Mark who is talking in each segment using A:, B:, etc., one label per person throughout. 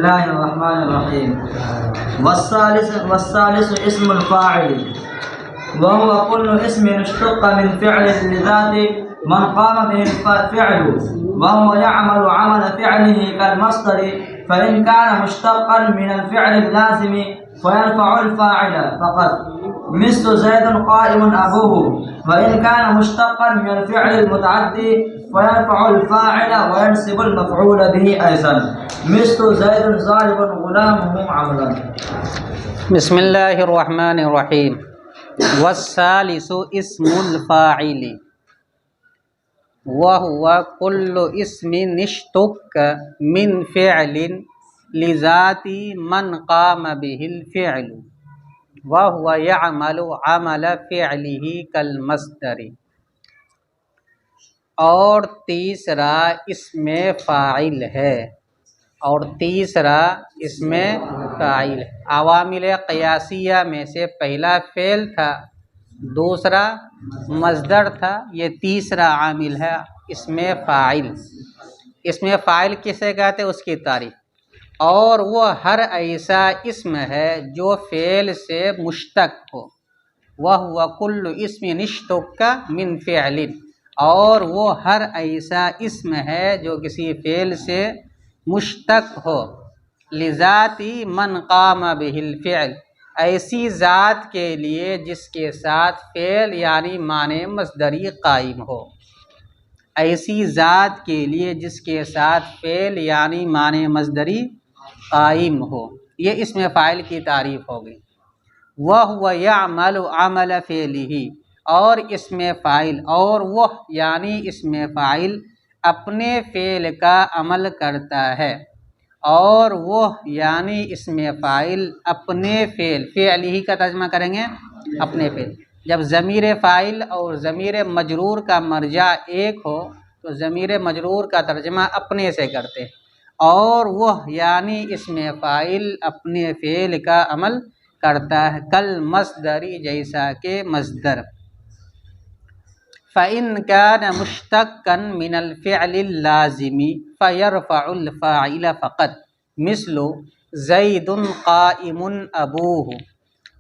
A: الله الرحمن الرحيم. والثالث اسم الفاعل، وهو كل اسم اشتق من فعل لذات من قام به الفعل، وهو يعمل عمل فعله كالمصدر، فإن كان مشتقا من الفعل اللازم فيرفع الفاعل فقط، مثل زيد قائم أبوه. وإن كان مشتقا من الفعل المتعدي فيرفع الفاعل وينصب المفعول به أيضا، مثل زيد ضارب غلامه عمرا.
B: بسم اللہ الرحمن الرحیم. والثالث اسم الفاعل وهو كل اسم اشتق من فعل لذات من قام به الفعل وهو يعمل عمل فعله كالمصدر. اور تیسرا اسم فاعل ہے، اور تیسرا اسم فاعل ہے. عوامل قیاسیہ میں سے پہلا فعل تھا، دوسرا مصدر تھا، یہ تیسرا عامل ہے اسم فاعل. اسم فاعل کسے کہتے ہیں؟ اس کی تعریف. اور وہ ہر ایسا اسم ہے جو فعل سے مشتق ہو. وَهُوَ كُلُّ اسم اشتق من فعل، اور وہ ہر ایسا اسم ہے جو کسی فعل سے مشتق ہو. لذاتی من قام به الفعل، ایسی ذات کے لیے جس کے ساتھ فعل یعنی معنی مصدری قائم ہو. ایسی ذات کے لیے جس کے ساتھ فعل یعنی معنی مصدری قائم ہو. یہ اسم فاعل کی تعریف ہو گئی. وَهُوَ يَعْمَلُ عَمَلَ فِعْلِهِ، اور اسم فاعل، اور وہ یعنی اسم فاعل اپنے فعل کا عمل کرتا ہے. اور وہ یعنی اسم فاعل اپنے فعل ہی کا ترجمہ کریں گے اپنے فعل. جب ضمیر فاعل اور ضمیر مجرور کا مرجع ایک ہو تو ضمیر مجرور کا ترجمہ اپنے سے کرتے ہیں. اور وہ یعنی اسم فاعل اپنے فعل کا عمل کرتا ہے، کل مصدری جیسا کہ مصدر. فَإِنْ كَانَ مُشْتَقًّا مِنَ الْفِعْلِ اللَّازِمِ فَيَرْفَعُ الْفَاعِلَ فَقَط، مثل زَيْدٌ قَائِمٌ أَبُوهُ.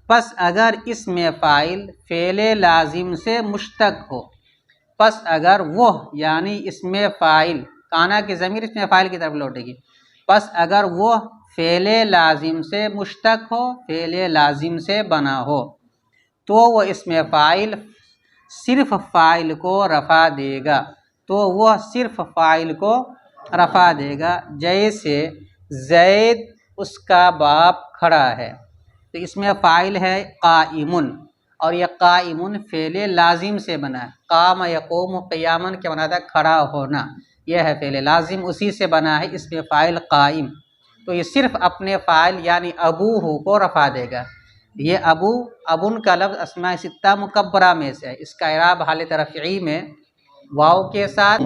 B: پس اگر اسم فاعل فعل لازم سے مشتق ہو، پس اگر وہ یعنی اسم فاعل، کانا کی ضمیر اسم فاعل کی طرف لوٹے گی، پس اگر وہ فعل لازم سے مشتق ہو، فعل لازم سے بنا ہو، تو وہ اسم فاعل صرف فاعل کو رفع دے گا. تو وہ صرف فاعل کو رفع دے گا. جیسے زید اس کا باپ کھڑا ہے، تو اس میں فاعل ہے قائمن، اور یہ قائمن فعل لازم سے بنا ہے. قام یقوم قیامن کے بنا تھا کھڑا ہونا، یہ ہے فعل لازم، اسی سے بنا ہے اس میں فاعل قائم. تو یہ صرف اپنے فاعل یعنی ابوہ کو رفع دے گا. یہ ابن کا لفظ اسماء ستہ مکبرہ میں سے ہے. اس کا اعراب حالت رفعی میں واو کے ساتھ،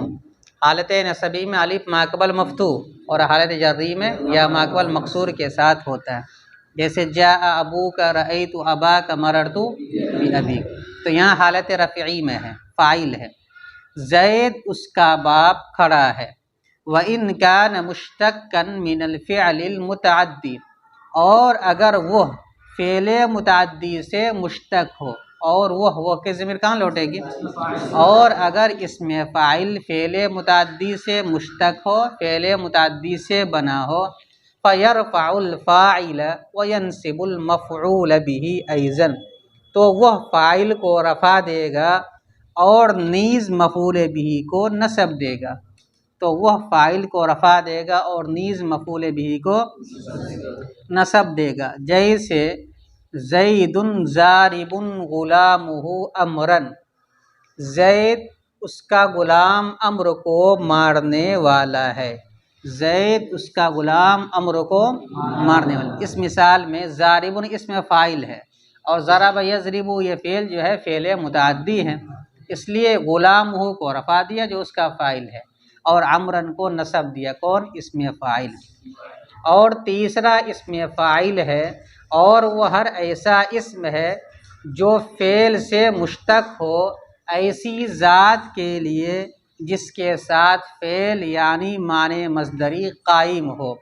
B: حالت نصبی میں الف ماقبل مفتوح، اور حالت جری میں یا ماقبل مقصور کے ساتھ ہوتا ہے. جیسے جاء ابوک رأیت اباک مررت بابیک، تو یہاں حالت رفعی میں ہے، فاعل ہے. زید اس کا باپ کھڑا ہے. وَإِنْ كَانَ مُشْتَقًّا مِنَ الْفِعْلِ الْمُتَعَدِّ، اور اگر وہ فعل متعدی سے مشتق ہو، اور وہ کے ضمیر کہاں لوٹے گی؟ اور اگر اسم فاعل فعل متعدی سے مشتق ہو، فعل متعدی سے بنا ہو، فَيَرْفَعُ الْفَاعِلَ وَيَنْصِبُ الْمَفْعُولَ بِهِ أَيْضًا، تو وہ فاعل کو رفع دے گا اور نیز مفعول بہ کو نصب دے گا. تو وہ فاعل کو رفع دے گا اور نیز مفعول بہ کو نصب دے گا. جیسے زید ضارب غلامہ امرا، زید اس کا غلام امر کو مارنے والا ہے. زید اس کا غلام امر کو مارنے والا. اس مثال میں ضارب اسم فاعل ہے اور ضرب یضرب یہ فعل جو ہے فعل متعدی ہے، اس لیے غلامہ کو رفع دیا جو اس کا فاعل ہے، اور امرن کو نصب دیا کون؟ اسم فاعل. اور تیسرا اسم فاعل ہے، اور وہ ہر ایسا اسم ہے جو فعل سے مشتق ہو ایسی ذات کے لیے جس کے ساتھ فعل یعنی معنی مصدری قائم ہو.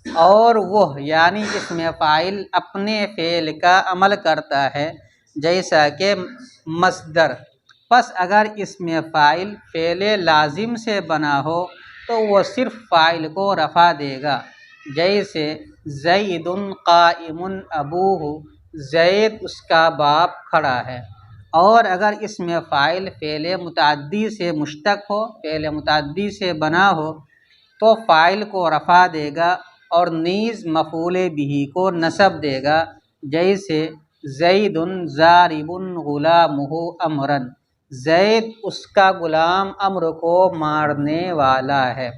B: اور وہ یعنی اسم فاعل اپنے فعل کا عمل کرتا ہے جیسا کہ مصدر، پس اگر اسم فاعل فعل لازم سے بنا ہو تو وہ صرف فاعل کو رفع دے گا، جیسے زید قائم ابوہ، زید اس کا باپ کھڑا ہے۔ اور اگر اسم فاعل فعل متعدی سے مشتق ہو، فعل متعدی سے بنا ہو تو فاعل کو رفع دے گا اور نیز مفعول بہ کو نصب دے گا، جیسے زید ضارب غلامہ امرا، زید اس کا غلام امر کو مارنے والا ہے۔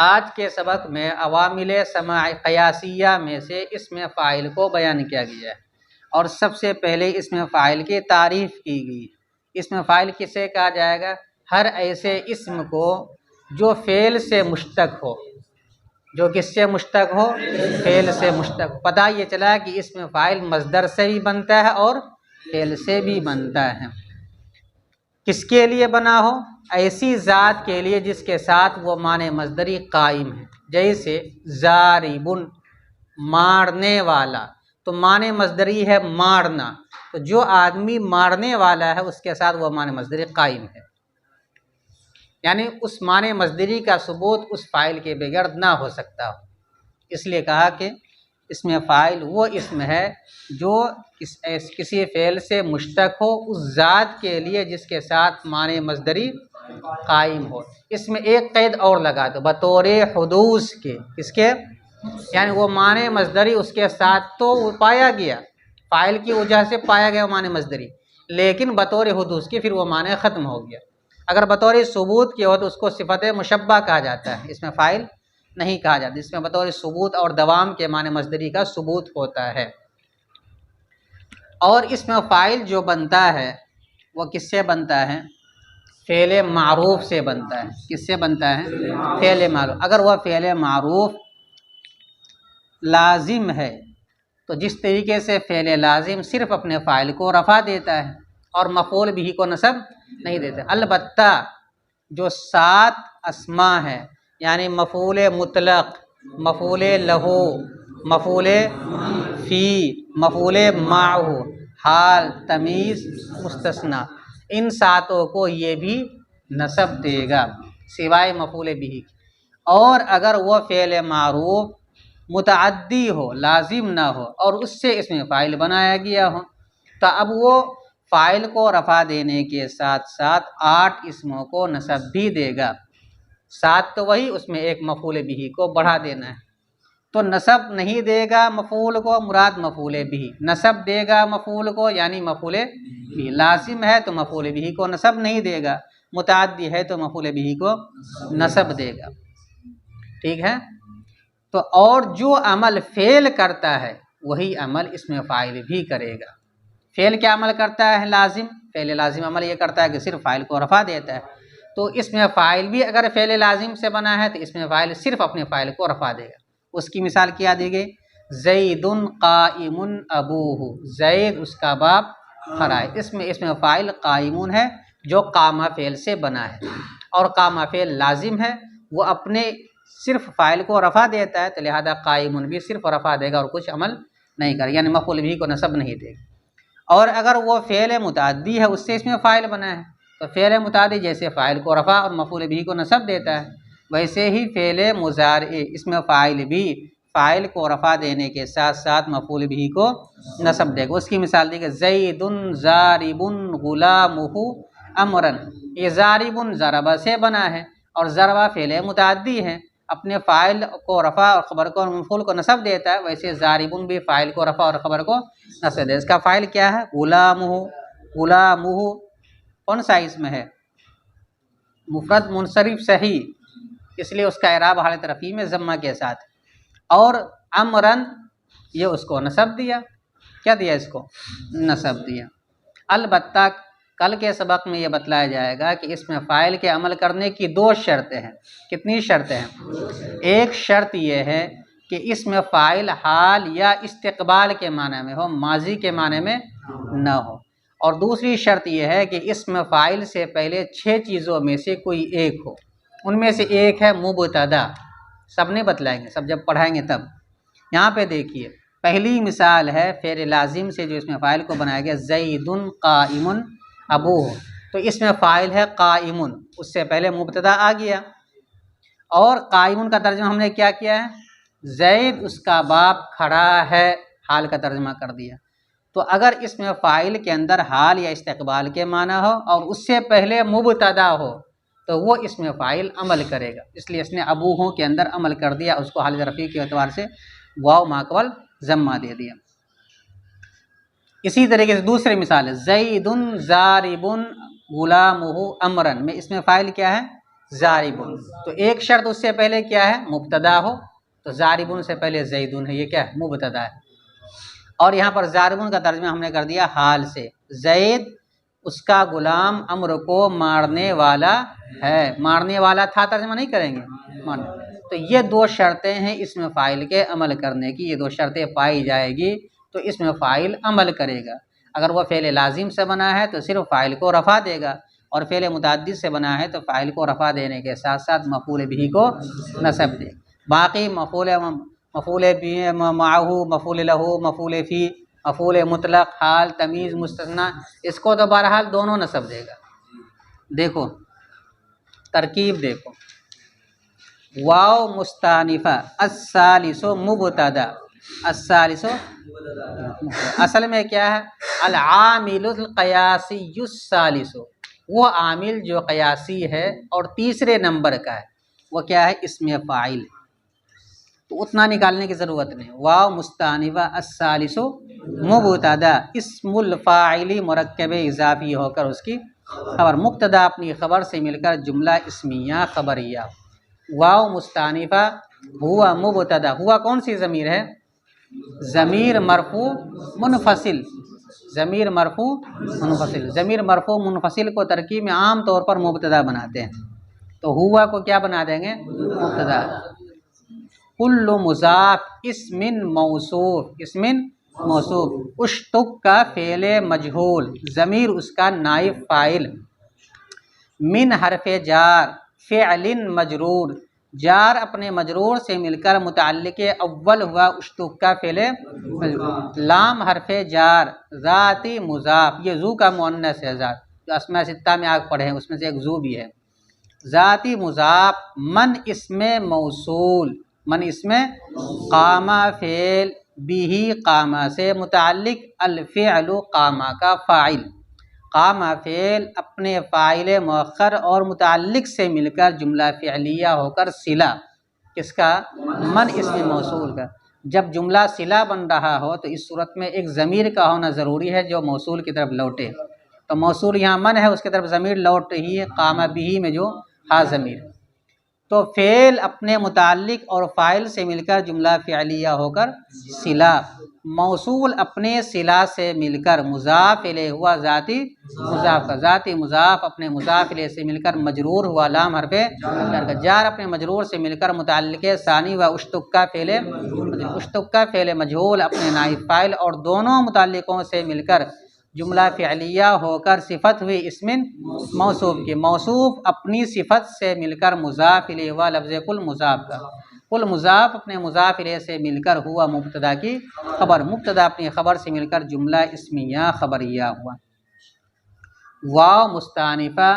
B: آج کے سبق میں عوامل سماع قیاسیہ میں سے اسم فاعل کو بیان کیا گیا ہے، اور سب سے پہلے اسم فاعل کی تعریف کی گئی۔ اسم فاعل کسے کہا جائے گا؟ ہر ایسے اسم کو جو فعل سے مشتق ہو، جو کس سے مشتق ہو؟ فعل سے مشتق۔ پتہ یہ چلا کہ اسم فاعل مصدر سے بھی بنتا ہے اور فعل سے بھی بنتا ہے۔ کس کے لیے بنا ہو؟ ایسی ذات کے لیے جس کے ساتھ وہ معنی مصدری قائم ہے، جیسے ضاربن مارنے والا، تو معنی مصدری ہے مارنا، تو جو آدمی مارنے والا ہے اس کے ساتھ وہ معنی مصدری قائم ہے، یعنی اس معنی مصدری کا ثبوت اس فاعل کے بغیر نہ ہو سکتا ہو۔ اس لیے کہا کہ اسم فاعل وہ اسم ہے جو کسی فعل سے مشتق ہو اس ذات کے لیے جس کے ساتھ معنی مصدری قائم ہو۔ اس میں ایک قید اور لگا دو، بطور حدوث کے، اس کے یعنی وہ معنی مصدری اس کے ساتھ تو پایا گیا، فاعل کی وجہ سے پایا گیا معنی مصدری، لیکن بطور حدوث کے پھر وہ معنی ختم ہو گیا۔ اگر بطور ثبوت کے ہو تو اس کو صفت مشبہ کہا جاتا ہے، اس میں فاعل نہیں کہا جاتا، اس میں بطور ثبوت اور دوام کے معنی مصدری کا ثبوت ہوتا ہے۔ اور اس میں فاعل جو بنتا ہے وہ کس سے بنتا ہے؟ فعل معروف سے بنتا ہے۔ کس سے بنتا ہے؟ فعل معروف۔ اگر وہ فعل معروف لازم ہے تو جس طریقے سے فعل لازم صرف اپنے فاعل کو رفع دیتا ہے اور مفعول بھی کو نصب نہیں دیتا، البتہ جو 7 اسماء ہے یعنی مفعول مطلق، مفعول لہو، مفعول فی، مفعول معہ، حال، تمیز، مستثنی، ان 7 کو یہ بھی نصب دے گا سوائے مفعول بھی۔ اور اگر وہ فعل معروف متعدی ہو، لازم نہ ہو، اور اس سے اسم فاعل بنایا گیا ہو تو اب وہ فاعل کو رفع دینے کے ساتھ ساتھ 8 اسموں کو نصب بھی دے گا۔ 7 تو وہی، اس میں ایک مفعول بھی کو بڑھا دینا ہے، تو نصب نہیں دے گا مفعول کو، مراد مفعول بھی، نصب دے گا مفعول کو یعنی مفعول بھی، لازم ہے تو مفعول بھی کو نصب نہیں دے گا، متعدی ہے تو مفعول بھی کو نصب دے گا۔ ٹھیک ہے؟ تو اور جو عمل فعل کرتا ہے وہی عمل اسم فاعل بھی کرے گا۔ فعل کیا عمل کرتا ہے؟ لازم، فعل لازم عمل یہ کرتا ہے کہ صرف فاعل کو رفع دیتا ہے، تو اسم فاعل بھی اگر فعل لازم سے بنا ہے تو اسم فاعل صرف اپنے فاعل کو رفع دے گا۔ اس کی مثال کیا دی گئی؟ زید قائم ابوہ، زید اس کا باپ کھڑا ہے۔ اسم فاعل قائمون ہے جو قامہ فعل سے بنا ہے، اور قامہ فعل لازم ہے، وہ اپنے صرف فاعل کو رفع دیتا ہے، تو لہذا قائمون بھی صرف رفع دے گا اور کچھ عمل نہیں کرے گا، یعنی مفعول بھی کو نصب نہیں دے گا۔ اور اگر وہ فعل متعدی ہے، اس سے اسم فاعل بنا ہے، تو فعل متعدی جیسے فاعل کو رفع اور مفعول بھی کو نصب دیتا ہے، ویسے ہی فعل مضارع اسم فاعل بھی فاعل کو رفع دینے کے ساتھ ساتھ مفعول بھی کو نصب دے گا۔ اس کی مثال دی کہ زید ضارب غلامہ امرا، یہ ضارب ضربہ سے بنا ہے اور ضربہ فعل متعدی ہے، اپنے فاعل کو رفع اور خبر کو مفعول کو نصب دیتا ہے، ویسے ضارب بھی فاعل کو رفع اور خبر کو نصب دے۔ اس کا فاعل کیا ہے؟ غلامہ، غلامہ کون سا اسم ہے؟ مفرد منصرف صحیح، اس لیے اس کا اعراب حالت رفیع میں ضمہ کے ساتھ، اور امرن یہ اس کو نصب دیا، کیا دیا؟ اس کو نصب دیا۔ البتہ کل کے سبق میں یہ بتلایا جائے گا کہ اس میں فاعل کے عمل کرنے کی 2 شرطیں ہیں۔ کتنی شرطیں ہیں؟ ایک شرط یہ ہے کہ اس میں فاعل حال یا استقبال کے معنی میں ہو، ماضی کے معنی میں نہ ہو، اور دوسری شرط یہ ہے کہ اس میں فاعل سے پہلے 6 چیزوں میں سے کوئی ایک ہو۔ ان میں سے ایک ہے مبتدا، سب نہیں بتلائیں گے، سب جب پڑھائیں گے تب۔ یہاں پہ دیکھیے پہلی مثال ہے فعل لازم سے جو اس میں فاعل کو بنایا گیا، زید قائم ابوہ، تو اس میں فاعل ہے قائم، اس سے پہلے مبتدا آ گیا، اور قائم کا ترجمہ ہم نے کیا کیا ہے، زید اس کا باپ کھڑا ہے، حال کا ترجمہ کر دیا۔ تو اگر اس میں فاعل کے اندر حال یا استقبال کے معنی ہو اور اس سے پہلے مبتدا ہو تو وہ اس میں فاعل عمل کرے گا، اس لیے اس نے ابوہوں کے اندر عمل کر دیا، اس کو حال رفیع کے اعتبار سے واو ماقبل ضمہ دے دیا۔ اسی طریقے سے دوسری مثال ہے زید ضارب غلامہ امرا، میں اس میں فاعل کیا ہے، ضارب، تو ایک شرط اس سے پہلے کیا ہے، مبتدا ہو، تو ضارب سے پہلے زید ہے، یہ کیا ہے، مبتدا ہے، اور یہاں پر ضارب کا ترجمہ ہم نے کر دیا حال سے، زید اس کا غلام امر کو مارنے والا ہے، مارنے والا تھا ترجمہ نہیں کریں گے، تو یہ دو شرطیں ہیں اس میں فاعل کے عمل کرنے کی، یہ دو شرطیں پائی جائے گی تو اس میں فاعل عمل کرے گا۔ اگر وہ فعل لازم سے بنا ہے تو صرف فاعل کو رفع دے گا، اور فعل متعدی سے بنا ہے تو فاعل کو رفع دینے کے ساتھ ساتھ مفعول بھی کو نصب دے۔ باقی مفعول بھی معہ، مفعول لہ، مفعول فی، مفعول مطلق، حال، تمیز، مستثنی، اس کو تو بہرحال دونوں نصب دے گا۔ دیکھو ترکیب دیکھو، واو مستانفہ، الثالث مبتدا، الثالث اصل میں کیا ہے، العامل القیاسی الثالث، وہ عامل جو قیاسی ہے اور تیسرے نمبر کا ہے، وہ کیا ہے، اسم فاعل، تو اتنا نکالنے کی ضرورت نہیں۔ واو مستانفہ الثالث مبتدا، اسم الفاعل مرکب اضافی ہو کر اس کی خبر، مبتدا اپنی خبر سے مل کر جملہ اسمیہ خبریہ۔ واو مستانفہ ہوا مبتدا، ہوا کون سی ضمیر ہے، ضمیر مرفوع منفصل، ضمیر مرفوع منفصل، ضمیر مرفوع منفصل کو ترکیب میں عام طور پر مبتدا بناتے ہیں، تو ہوا کو کیا بنا دیں گے، مبتدا۔ کل مضاف اسم موصوف، اسم موصوف، اشتق کا فعل مجہول، ضمیر اس کا نائب فاعل، من حرف جار، فعل مجرور، جار اپنے مجرور سے مل کر متعلق اول ہوا اشتق کا فعل، لام حرف جار، ذاتی مضاف، یہ ذو کا مؤنث ہے، ذات جو اسماء ستہ میں آگ پڑھے ہیں اس میں سے ایک ذو بھی ہے، ذاتی مضاف، من اسم موصول، من اسم، قامہ فعل، بھی قامہ سے متعلق، الفعل قامہ کا فاعل، قامہ فعل اپنے فاعل مؤخر اور متعلق سے مل کر جملہ فعلیہ ہو کر صلہ، کس کا، من اسم موصول کا۔ جب جملہ صلہ بن رہا ہو تو اس صورت میں ایک ضمیر کا ہونا ضروری ہے جو موصول کی طرف لوٹے، تو موصول یہاں من ہے، اس کی طرف ضمیر لوٹ رہی ہے، قامہ بھی میں جو ہا ضمیر، تو فعل اپنے متعلق اور فاعل سے مل کر جملہ فعلیہ ہو کر صلہ، موصول اپنے صلہ سے مل کر مضاف الیہ ہوا ذاتی مضاف کا، ذاتی مضاف اپنے مضاف الیہ سے مل کر مجرور ہوا لام حرف جر کا، جار اپنے مجرور سے مل کر متعلق ثانی و اشتق کا فعل، اشتق کا فعل مجہول اپنے نائب فاعل اور دونوں متعلقوں سے مل کر جملہ فعلیہ ہو کر صفت ہوئی اسم موصوف کی، موصوف اپنی صفت سے مل کر مضاف الیہ ہوا لفظ کل مضاف کا، کل مضاف اپنے مضاف الیہ سے مل کر ہوا مبتدا کی خبر، مبتدا اپنی خبر سے مل کر جملہ اسمیہ خبریہ ہوا۔ واو مستانفہ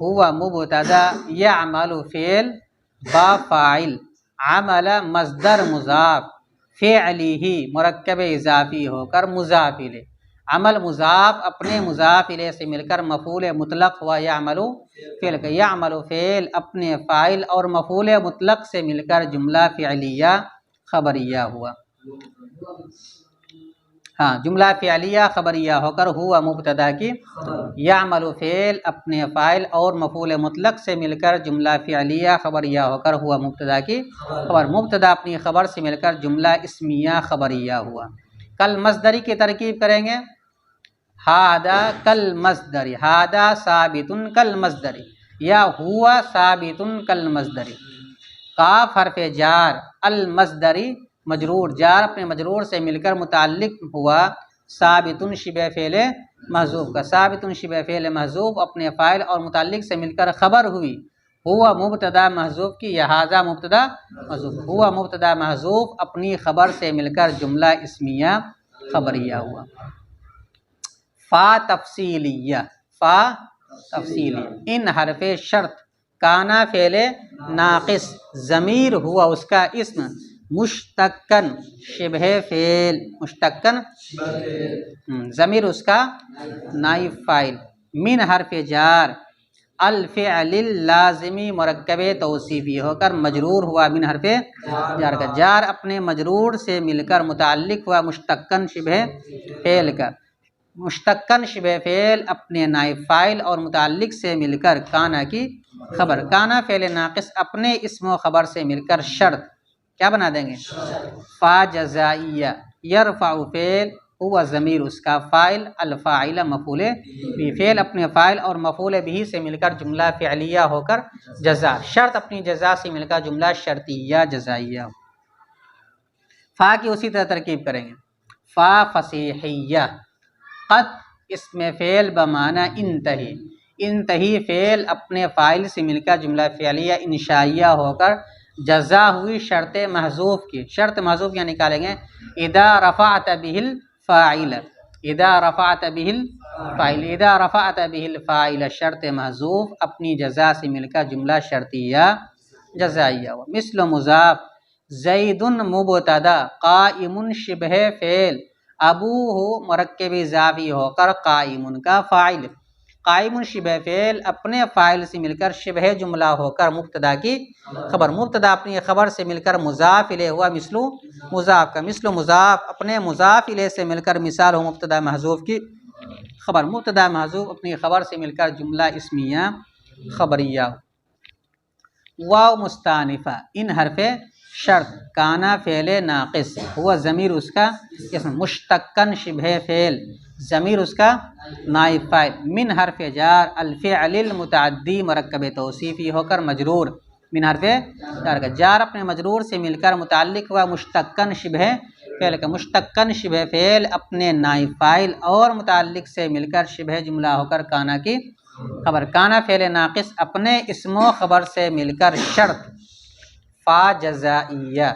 B: ہوا مبتدا، یعمل فعل با فاعل، عمل مصدر مضاف، فعلہ مرکب اضافی ہو کر مضاف الیہ، عمل مضاف اپنے مضاف الیہ سے مل کر مفعول مطلق ہوا یعمل فعل کا، یعمل فعل اپنے فاعل اور مفعول مطلق سے مل کر جملہ فعلیہ خبریہ ہوا، ہاں جملہ فعلیہ خبریہ ہو کر ہوا مبتدا کی، یعمل فعل اپنے فاعل اور مفعول مطلق سے مل کر جملہ فعلیہ خبریہ ہو کر ہوا مبتدا کی خبر، مبتدا اپنی خبر سے مل کر جملہ اسمیہ خبریہ ہوا۔ کل مصدری کی ترکیب کریں گے، ہادا کل مصدری، ہادا ثابت کل مصدری، یا ہوا ثابت کل مصدری، کاف حرف جار، المصدری مجرور، جار اپنے مجرور سے مل کر متعلق ہوا ثابت شبہ فعل محذوف کا، ثابت شبہ فعل محذوف اپنے فاعل اور متعلق سے مل کر خبر ہوئی ہوا مبتدا محذوف کی لہٰذا مبتدا محذوف، ہوا مبتدا محذوف اپنی خبر سے مل کر جملہ اسمیہ خبریہ ہوا۔ فا تفصیلیہ، فا تفصیلیہ، ان حرف شرط کانا فعل ناقص ضمیر ہوا اس کا اسم مشتقن شبہ فعل، مشتقن ضمیر اس کا نائب فاعل، من حرف جار الفعل اللازمی مرکب توصیفی ہو کر مجرور ہوا من حرف جار کا، جار اپنے مجرور سے مل کر متعلق ہوا مشتقن شبہ فعل کا، مشتقن شبہ فعل اپنے نائب فاعل اور متعلق سے مل کر کانا کی خبر، کانا فعل ناقص اپنے اسم و خبر سے مل کر شرط کیا بنا دیں گے؟ فا جزائیہ، یرفع فعل ہوا ضمیر اس کا فاعل الفاعل مفعول بھی، فعل اپنے فاعل اور مفعول بھی سے مل کر جملہ فعلیہ ہو کر جزا، شرط اپنی جزا سے مل کر جملہ شرطیہ جزائیہ۔ فا کی اسی طرح ترکیب کریں گے، فا فصیحیہ، قد اسم فعل بمعنی انتہی، انتہی فعل اپنے فاعل سے مل کر جملہ فعلیہ انشائیہ ہو کر جزا ہوئی شرط محذوف کی، شرط محذوف کیا نکالیں گے؟ اذا رفعت به الفاعل، اذا رفعت به الفاعل، اذا رفعت به الفاعل شرط محذوف اپنی جزا سے مل کر جملہ شرطیہ جزائیہ ہوا۔ مثل مضاف زید مبتدا قائم شبہ فعل ابوہ مرکب اضافی ہو کر قائم کا فاعل، قائم شبہ فعل اپنے فاعل سے مل کر شبہ جملہ ہو کر مبتدا کی خبر، مبتدا اپنی خبر سے مل کر مضاف الیہ ہوا مثل مضاف کا، مثل مضاف اپنے مضاف الیہ سے مل کر مثال ہو مبتدا محذوف کی خبر، مبتدا محذوف اپنی خبر سے مل کر جملہ اسمیہ خبریہ۔ واو مستانفہ، ان حرف شرط کانا فعل ناقص ہوا ضمیر اس کا اسم مشتقن شبہ فعل ضمیر اس کا نائب فاعل، من حرف جار الفعل المتعدی مرکب توصیفی ہو کر مجرور، من حرف جار کا، جار اپنے مجرور سے مل کر متعلق ہوا مشتقن شبہ فعل کا، مشتقن شبہ فعل اپنے نائب فاعل اور متعلق سے مل کر شبہ جملہ ہو کر کانا کی خبر، کانا فعل ناقص اپنے اسم و خبر سے مل کر شرط۔ فا جزائیہ،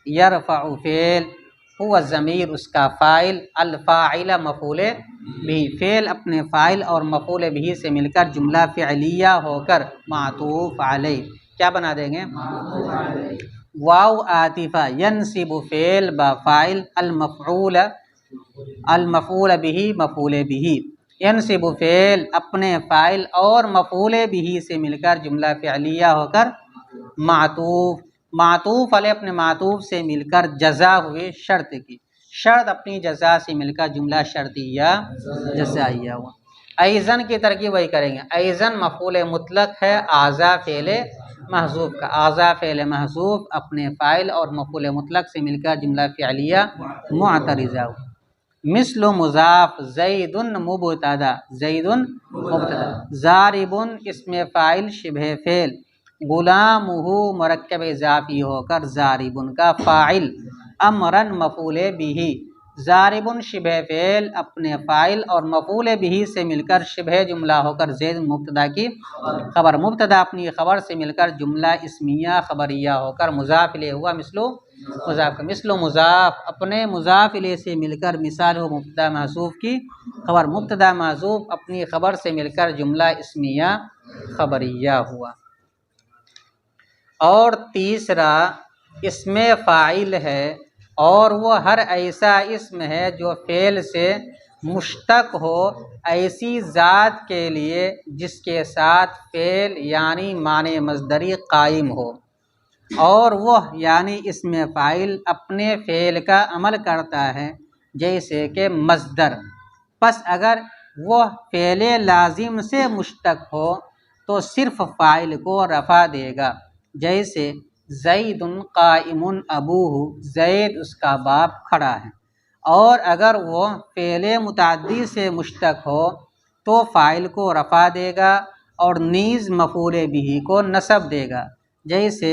B: یرفع فعل ہوا ضمیر اس کا فاعل الفاعل مفعول بھی، فعل اپنے فاعل اور مفعول بھی سے مل کر جملہ فعلیہ ہو کر معطوف علیہ کیا بنا دیں گے؟ واو عاطفہ ینصب فعل با فاعل المفعول بھی مفعول بھی، ینصب فعل اپنے فاعل اور مفعول بھی سے مل کر جملہ فعلیہ ہو کر معطوف، معطوف علیہ اپنے معطوف سے مل کر جزا ہوئے شرط کی، شرط اپنی جزا سے مل کر جملہ شرطیہ جزائیہ ہوا۔ ایزن کی ترکیب وہی کریں گے، ایزن مفعول مطلق ہے اعضا فعل محذوف کا، اعضا فعل محذوف اپنے فاعل اور مفعول مطلق سے مل کر جملہ فعلیہ معترضہ ہوا۔ مثل مضاف زید مبتدا، زید مبتدا، ضارب اسم فاعل شبہ فعل، غلامہ مرکب اضافی ہو کر ضارب کا فاعل، امرن مفعول بھی، ضارب شبہ فعل اپنے فاعل اور مفعول بھی سے مل کر شبہ جملہ ہو کر زید مبتدا کی خبر، مبتدا اپنی خبر سے مل کر جملہ اسمیہ خبریہ ہو کر مضاف الیہ ہوا مثل مضاف کا، مثل مضاف اپنے مضاف الیہ سے مل کر مثال ہو مبتدا محذوف کی خبر، مبتدا محذوف اپنی خبر سے مل کر جملہ اسمیہ خبریہ ہوا۔ اور تیسرا اسم فاعل ہے، اور وہ ہر ایسا اسم ہے جو فعل سے مشتق ہو ایسی ذات کے لیے جس کے ساتھ فعل یعنی معنی مصدری قائم ہو، اور وہ یعنی اسم فاعل اپنے فعل کا عمل کرتا ہے جیسے کہ مصدر، پس اگر وہ فعل لازم سے مشتق ہو تو صرف فاعل کو رفع دے گا، جیسے زید قائم ابوہ، زید اس کا باپ کھڑا ہے، اور اگر وہ فعل متعدی سے مشتق ہو تو فاعل کو رفع دے گا اور نیز مفعول بھی کو نصب دے گا، جیسے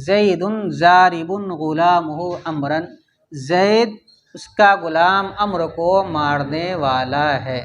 B: زید ضارب غلامہ امرن، زید اس کا غلام امر کو مارنے والا ہے۔